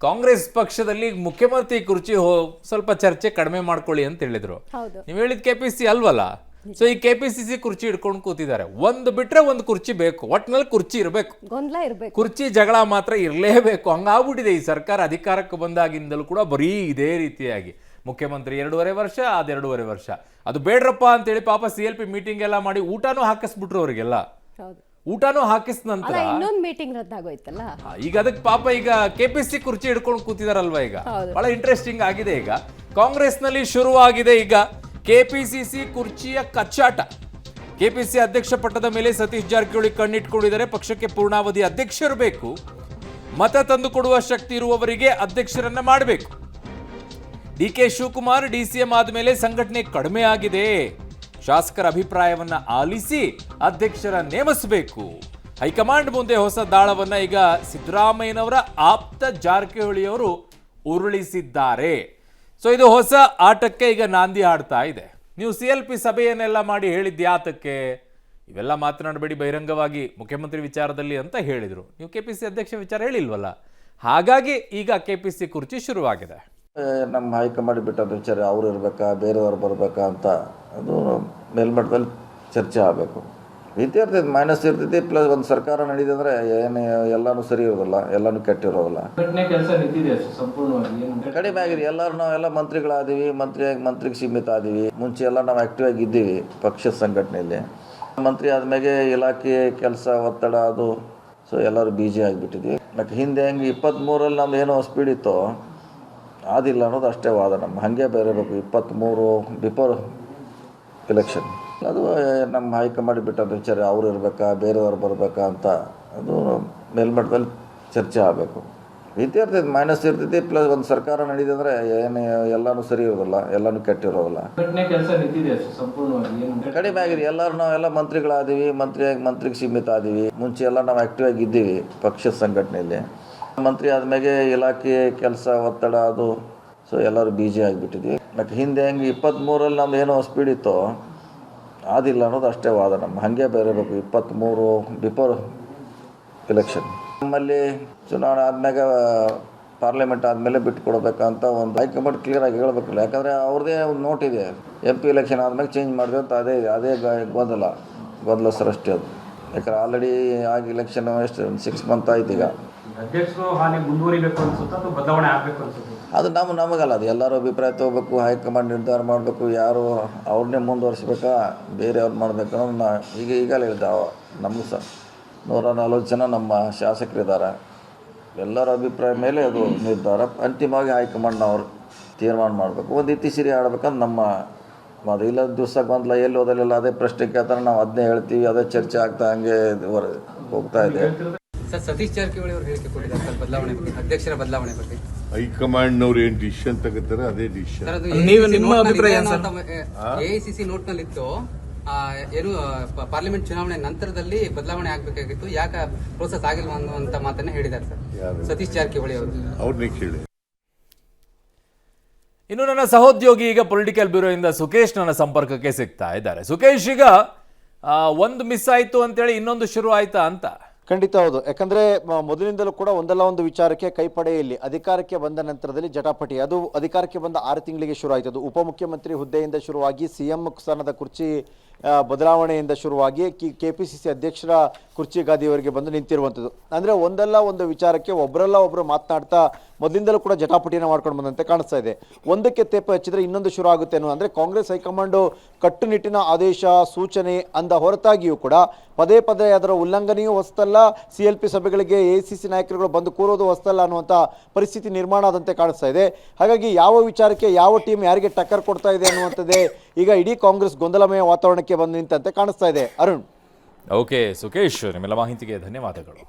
ಕಾಂಗ್ರೆಸ್ ಪಕ್ಷದಲ್ಲಿ ಮುಖ್ಯಮಂತ್ರಿ ಕುರ್ಚಿ ಸ್ವಲ್ಪ ಚರ್ಚೆ ಕಡಿಮೆ ಮಾಡ್ಕೊಳ್ಳಿ ಅಂತ ಹೇಳಿದ್ರು. ನೀವು ಹೇಳಿದ ಕೆಪಿಸಿ ಅಲ್ವಲ್ಲ, ಸೊ ಈ ಕೆಪಿಸಿಸಿ ಕುರ್ಚಿ ಹಿಡ್ಕೊಂಡು ಕೂತಿದ್ದಾರೆ. ಒಂದು ಬಿಟ್ರೆ ಒಂದು ಕುರ್ಚಿ ಬೇಕು, ಒಟ್ಟಿನಲ್ಲಿ ಕುರ್ಚಿ ಇರಬೇಕು, ಗೊಂದಲ ಇರಬೇಕು, ಕುರ್ಚಿ ಜಗಳ ಮಾತ್ರ ಇರಲೇಬೇಕು. ಹಂಗಾಗ್ಬಿಟ್ಟಿದೆ ಈ ಸರ್ಕಾರ. ಅಧಿಕಾರಕ್ಕೆ ಬಂದಾಗಿಂದಲೂ ಕೂಡ ಬರೀ ಇದೇ ರೀತಿಯಾಗಿ ಮುಖ್ಯಮಂತ್ರಿ 2.5 ವರ್ಷ, ಅದು 2.5 ವರ್ಷ. ಅದು ಬೇಡ್ರಪ್ಪ ಅಂತೇಳಿ ಪಾಪ CLP ಮೀಟಿಂಗ್ ಎಲ್ಲ ಮಾಡಿ ಊಟನೂ ಹಾಕಿಸ್ಬಿಟ್ರು ಅವರಿಗೆಲ್ಲ. ಊಟನೂ ಹಾಕಿಸ್ ನಂತರ ಇನ್ನೊಂದು ಮೀಟಿಂಗ್ ರದ್ದಾಗೋಯ್ತಲ್ಲ. ಈಗ ಅದಕ್ಕೆ ಪಾಪ ಈಗ ಕೆಪಿಸಿ ಕುರ್ಚಿ ಹಿಡ್ಕೊಂಡು ಕೂತಿದಾರಲ್ವಾ. ಈಗ ಬಹಳ ಇಂಟ್ರೆಸ್ಟಿಂಗ್ ಆಗಿದೆ. ಈಗ ಕಾಂಗ್ರೆಸ್ನಲ್ಲಿ ಶುರುವಾಗಿದೆ ಈಗ ಕೆಪಿಸಿಸಿ ಕುರ್ಚಿಯ ಕಚ್ಚಾಟ. ಕೆಪಿಸಿ ಅಧ್ಯಕ್ಷ ಪಟ್ಟದ ಮೇಲೆ ಸತೀಶ್ ಜಾರಕಿಹೊಳಿ ಕಣ್ಣಿಟ್ಕೊಂಡಿದ್ದಾರೆ. ಪಕ್ಷಕ್ಕೆ ಪೂರ್ಣಾವಧಿ ಅಧ್ಯಕ್ಷರು ಬೇಕು, ಮತ ತಂದುಕೊಡುವ ಶಕ್ತಿ ಇರುವವರಿಗೆ ಅಧ್ಯಕ್ಷರನ್ನ ಮಾಡಬೇಕು. DK ಶಿವಕುಮಾರ್ DCM ಆದ್ಮೇಲೆ ಸಂಘಟನೆ ಕಡಿಮೆ ಆಗಿದೆ, ಶಾಸಕರ ಅಭಿಪ್ರಾಯವನ್ನ ಆಲಿಸಿ ಅಧ್ಯಕ್ಷರ ನೇಮಿಸಬೇಕು. ಹೈಕಮಾಂಡ್ ಮುಂದೆ ಹೊಸ ದಾಳವನ್ನ ಈಗ ಸಿದ್ದರಾಮಯ್ಯನವರ ಆಪ್ತ ಜಾರಕಿಹೊಳಿಯವರು ಉರುಳಿಸಿದ್ದಾರೆ. ಸೊ ಇದು ಹೊಸ ಆಟಕ್ಕೆ ಈಗ ನಾಂದಿ ಹಾಡ್ತಾ ಇದೆ. ನೀವು CLP ಸಭೆಯನ್ನೆಲ್ಲ ಮಾಡಿ ಹೇಳಿದ್ಯಾತಕ್ಕೆ? ಇವೆಲ್ಲ ಮಾತನಾಡಬೇಡಿ ಬಹಿರಂಗವಾಗಿ ಮುಖ್ಯಮಂತ್ರಿ ವಿಚಾರದಲ್ಲಿ ಅಂತ ಹೇಳಿದ್ರು. ನೀವು KPC ಅಧ್ಯಕ್ಷ ವಿಚಾರ ಹೇಳಿಲ್ವಲ್ಲ, ಹಾಗಾಗಿ ಈಗ KPC ಕುರ್ಚಿ ಶುರುವಾಗಿದೆ. ನಮ್ಮ ಹೈಕಮಾಂಡ್ ಬಿಟ್ಟಂತ ವಿಚಾರ ಅವ್ರು ಇರಬೇಕಾ ಬೇರೆಯವ್ರು ಬರಬೇಕಾ ಅಂತ ಅದು ಮೇಲ್ಮಟ್ಟದಲ್ಲಿ ಚರ್ಚೆ ಆಗಬೇಕು. ಇರ್ತೈತೆ, ಮೈನಸ್ ಇರ್ತೈತಿ, ಪ್ಲಸ್ ಒಂದು ಸರ್ಕಾರ ನಡೀತದೆ ಅಂದರೆ ಏನು ಎಲ್ಲನೂ ಸರಿ ಇರೋದಿಲ್ಲ, ಎಲ್ಲನೂ ಕೆಟ್ಟಿರೋದಿಲ್ಲ. ಕಡಿಮೆ ಆಗಿದೆ. ಎಲ್ಲರೂ ನಾವೆಲ್ಲ ಮಂತ್ರಿಗಳಾದೀವಿ, ಮಂತ್ರಿಗೆ ಸೀಮಿತ ಆದೀವಿ. ಮುಂಚೆ ಎಲ್ಲ ನಾವು ಆ್ಯಕ್ಟಿವ್ ಆಗಿದ್ದೀವಿ ಪಕ್ಷದ ಸಂಘಟನೆಯಲ್ಲಿ. ಮಂತ್ರಿ ಆದಮೇಲೆ ಇಲಾಖೆ ಕೆಲಸ ಒತ್ತಡ ಅದು, ಸೊ ಎಲ್ಲರೂ ಬಿಜಿ ಆಗಿಬಿಟ್ಟಿದ್ವಿ. ಮತ್ತು ಹಿಂದೆ ಹೆಂಗೆ 23ರಲ್ಲಿ ನಮ್ದು ಏನೋ ಸ್ಪೀಡ್ ಇತ್ತು ಆದಿಲ್ಲ ಅನ್ನೋದು ಅಷ್ಟೇ ವಾದ. ನಮ್ಮ ಹಾಗೆ ಬೇರೆಬೇಕು 23 ಬಿಫೋರ್ ಎಲೆಕ್ಷನ್. ಅದು ನಮ್ಮ ಹೈಕಮಾಂಡ್ ಬಿಟ್ಟಂತ ವಿಚಾರ ಅವ್ರು ಇರಬೇಕಾ ಬೇರೆಯವ್ರು ಬರಬೇಕಾ ಅಂತ ಅದು ಮೇಲ್ಮಟ್ಟದಲ್ಲಿ ಚರ್ಚೆ ಆಗಬೇಕು. ಇರ್ತೈತೆ, ಮೈನಸ್ ಇರ್ತೈತಿ, ಪ್ಲಸ್ ಒಂದು ಸರ್ಕಾರ ನಡೀತದೆ ಅಂದರೆ ಏನು ಎಲ್ಲನೂ ಸರಿ ಇರೋದಿಲ್ಲ, ಎಲ್ಲನೂ ಕೆಟ್ಟಿರೋದಿಲ್ಲ. ಕಡಿಮೆ ಆಗಿದೆ. ಎಲ್ಲರೂ ನಾವೆಲ್ಲ ಮಂತ್ರಿಗಳಾದೀವಿ, ಮಂತ್ರಿಗೆ ಸೀಮಿತ ಆದೀವಿ. ಮುಂಚೆ ಎಲ್ಲ ನಾವು ಆ್ಯಕ್ಟಿವ್ ಆಗಿದ್ದೀವಿ ಪಕ್ಷದ ಸಂಘಟನೆಯಲ್ಲಿ. ಮಂತ್ರಿ ಆದಮೇಲೆ ಇಲಾಖೆ ಕೆಲಸ ಒತ್ತಡ ಅದು, ಸೊ ಎಲ್ಲರೂ ಬಿಜಿ ಆಗಿಬಿಟ್ಟಿದ್ವಿ. ಮತ್ತು ಹಿಂದೆ ಹೆಂಗೆ 23ರಲ್ಲಿ ನಮ್ದು ಏನೋ ಸ್ಪೀಡ್ ಇತ್ತು ಆದಿಲ್ಲ ಅನ್ನೋದು ಅಷ್ಟೇ ವಾದ. ನಮ್ಮ ಹಾಗೆ ಬೇರೆಬೇಕು 23 ಬಿಫೋರ್ ಎಲೆಕ್ಷನ್. ನಮ್ಮಲ್ಲಿ ಚುನಾವಣೆ ಆದಮ್ಯಾಗ ಪಾರ್ಲಿಮೆಂಟ್ ಆದಮೇಲೆ ಬಿಟ್ಟು ಕೊಡಬೇಕಂತ ಒಂದು ಹೈಕಮಾಂಡ್ ಕ್ಲಿಯರಾಗಿ ಹೇಳಬೇಕಿಲ್ಲ. ಯಾಕಂದರೆ ಅವ್ರದ್ದೇ ಒಂದು ನೋಟ್ ಇದೆ, MP ಎಲೆಕ್ಷನ್ ಆದಮೇಲೆ ಚೇಂಜ್ ಮಾಡಿದೆ ಅಂತ. ಅದೇ ಗೊಂದಲ ಸರ್ ಅಷ್ಟೇ ಅದು. ಯಾಕಂದ್ರೆ ಆಲ್ರೆಡಿ ಆಗಿ ಎಲೆಕ್ಷನ್ ಎಷ್ಟು 6 ಮಂತ್ ಆಯ್ತು. ಈಗ ಅಧ್ಯಕ್ಷರು ಹಾಗೆ ಮುಂದುವರಿಬೇಕು ಅನ್ಸುತ್ತಾ ಅಥವಾ ಬದಲಾವಣೆ ಆಗಬೇಕು ಅನ್ಸುತ್ತೆ? ಅದು ನಮಗಲ್ಲ, ಅದು ಎಲ್ಲರೂ ಅಭಿಪ್ರಾಯ ತೊಗೋಬೇಕು, ಹೈಕಮಾಂಡ್ ನಿರ್ಧಾರ ಮಾಡಬೇಕು. ಯಾರು ಅವ್ರನ್ನೇ ಮುಂದುವರಿಸ್ಬೇಕಾ ಬೇರೆಯವ್ರು ಮಾಡಬೇಕು ಅನ್ನೋದು ಈಗಲೇ ಹೇಳಿದ್ದೆ. ನಮಗೂ ಸಹ 140 ಜನ ನಮ್ಮ ಶಾಸಕರಿದ್ದಾರೆ. ಎಲ್ಲರ ಅಭಿಪ್ರಾಯ ಮೇಲೆ ಅದು ನಿರ್ಧಾರ. ಅಂತಿಮವಾಗಿ ಹೈಕಮಾಂಡ್ನವ್ರು ತೀರ್ಮಾನ ಮಾಡಬೇಕು. ಒಂದು ಇತಿಸಿರಿ ಆಡ್ಬೇಕಂತ ನಮ್ಮ ಅದು. ಇಲ್ಲ ದಿವಸ ಗೊಂದಲ ಎಲ್ಲಿ ಓದಲಿಲ್ಲ ಅದೇ ಪ್ರಶ್ನೆ ಕೇಳ್ತಾರೆ, ನಾವು ಅದನ್ನೇ ಹೇಳ್ತೀವಿ, ಅದೇ ಚರ್ಚೆ ಆಗ್ತಾ ಹಂಗೆ ಹೋಗ್ತಾ ಇದೆ. ಸರ್, ಸತೀಶ್ ಜಾರಕಿಹೊಳಿ ಅವರು ಹೇಳಿಕೆ ಕೊಟ್ಟಿದ್ದಾರೆ ಬದಲಾವಣೆ ಬಗ್ಗೆ, ಅಧ್ಯಕ್ಷರ ಬದಲಾವಣೆ ಬಗ್ಗೆ. ಹೈಕಮಾಂಡ್ನವ್ರು ಏನು ಡಿಸಿಷನ್ ತಗೋತಾರೆ ಅದೇ ಡಿಸಿಷನ್. ನಿಮ್ಮ ಅಭಿಪ್ರಾಯ? AICC ನೋಟ್ ನಲ್ಲಿ ಇತ್ತು, ಏನು ಪಾರ್ಲಿಮೆಂಟ್ ಚುನಾವಣೆ ನಂತರದಲ್ಲಿ ಬದಲಾವಣೆ ಆಗಬೇಕಾಗಿತ್ತು, ಯಾಕೆ ಪ್ರೋಸೆಸ್ ಆಗಿಲ್ವಾ ಅನ್ನುವಂತ ಮಾತನ್ನ ಹೇಳಿದ್ದಾರೆ ಸರ್ ಸತೀಶ್ ಜಾರಕಿಹೊಳಿ ಅವರು. ಅವ್ರನ್ನೇ ಕೇಳಿ. ಇನ್ನು ನನ್ನ ಸಹೋದ್ಯೋಗಿ ಈಗ ಪೊಲಿಟಿಕಲ್ ಬ್ಯೂರೋ ಇಂದ ಸುಕೇಶ್ ನನ್ನ ಸಂಪರ್ಕಕ್ಕೆ ಸಿಗ್ತಾ ಇದ್ದಾರೆ. ಸುಕೇಶ್, ಈಗ ಒಂದು ಮಿಸ್ ಆಯ್ತು ಅಂತೇಳಿ ಇನ್ನೊಂದು ಶುರು ಆಯ್ತಾ ಅಂತ? ಖಂಡಿತ ಹೌದು. ಯಾಕಂದ್ರೆ ಮೊದಲಿನಿಂದಲೂ ಕೂಡ ಒಂದಲ್ಲ ಒಂದು ವಿಚಾರಕ್ಕೆ ಕೈಪಡೆಯಲ್ಲಿ ಅಧಿಕಾರಕ್ಕೆ ಬಂದ ನಂತರದಲ್ಲಿ ಜಟಾಪಟಿ. ಅದು ಅಧಿಕಾರಕ್ಕೆ ಬಂದ 6 ತಿಂಗಳಿಗೆ ಶುರು ಆಯಿತು. ಅದು ಉಪಮುಖ್ಯಮಂತ್ರಿ ಹುದ್ದೆಯಿಂದ ಶುರುವಾಗಿ CM ಸ್ಥಾನದ ಕುರ್ಚಿ ಬದಲಾವಣೆಯಿಂದ ಶುರುವಾಗಿ KPCC ಅಧ್ಯಕ್ಷರ ಕುರ್ಚಿ ಗಾದಿಯವರಿಗೆ ಬಂದು ನಿಂತಿರುವಂಥದ್ದು. ಅಂದರೆ ಒಂದಲ್ಲ ಒಂದು ವಿಚಾರಕ್ಕೆ ಒಬ್ಬರಲ್ಲ ಒಬ್ಬರು ಮಾತನಾಡ್ತಾ ಮೊದಲಿಂದಲೂ ಕೂಡ ಜಟಾಪಟಿಯನ್ನು ಮಾಡ್ಕೊಂಡು ಬಂದಂತೆ ಕಾಣಿಸ್ತಾ ಇದೆ. ಒಂದಕ್ಕೆ ತೇಪ ಹಚ್ಚಿದ್ರೆ ಇನ್ನೊಂದು ಶುರು ಆಗುತ್ತೆ ಅನ್ನೋ ಅಂದರೆ ಕಾಂಗ್ರೆಸ್ ಹೈಕಮಾಂಡು ಕಟ್ಟುನಿಟ್ಟಿನ ಆದೇಶ ಸೂಚನೆ ಅಂದ ಹೊರತಾಗಿಯೂ ಕೂಡ ಪದೇ ಪದೇ ಅದರ ಉಲ್ಲಂಘನೆಯೂ ಹೊಸ್ತಲ್ಲ, CLP ಸಭೆಗಳಿಗೆ AICC ನಾಯಕರುಗಳು ಬಂದು ಕೂರೋದು ಹೊಸ್ತಲ್ಲ ಅನ್ನುವಂಥ ಪರಿಸ್ಥಿತಿ ನಿರ್ಮಾಣ ಆದಂತೆ ಕಾಣಿಸ್ತಾ ಇದೆ. ಹಾಗಾಗಿ ಯಾವ ವಿಚಾರಕ್ಕೆ ಯಾವ ಟೀಮ್ ಯಾರಿಗೆ ಟಕ್ಕರ್ ಕೊಡ್ತಾ ಇದೆ ಅನ್ನುವಂಥದ್ದೇ ಈಗ ಇಡೀ ಕಾಂಗ್ರೆಸ್ ಗೊಂದಲಮಯ ವಾತಾವರಣಕ್ಕೆ ಬಂದು ನಿಂತಂತೆ ಕಾಣಿಸ್ತಾ ಇದೆ. ಅರುಣ್. ಓಕೆ ಸುಕೇಶ್, ನಿಮ್ಮೆಲ್ಲ ಮಾಹಿತಿಗೆ ಧನ್ಯವಾದಗಳು.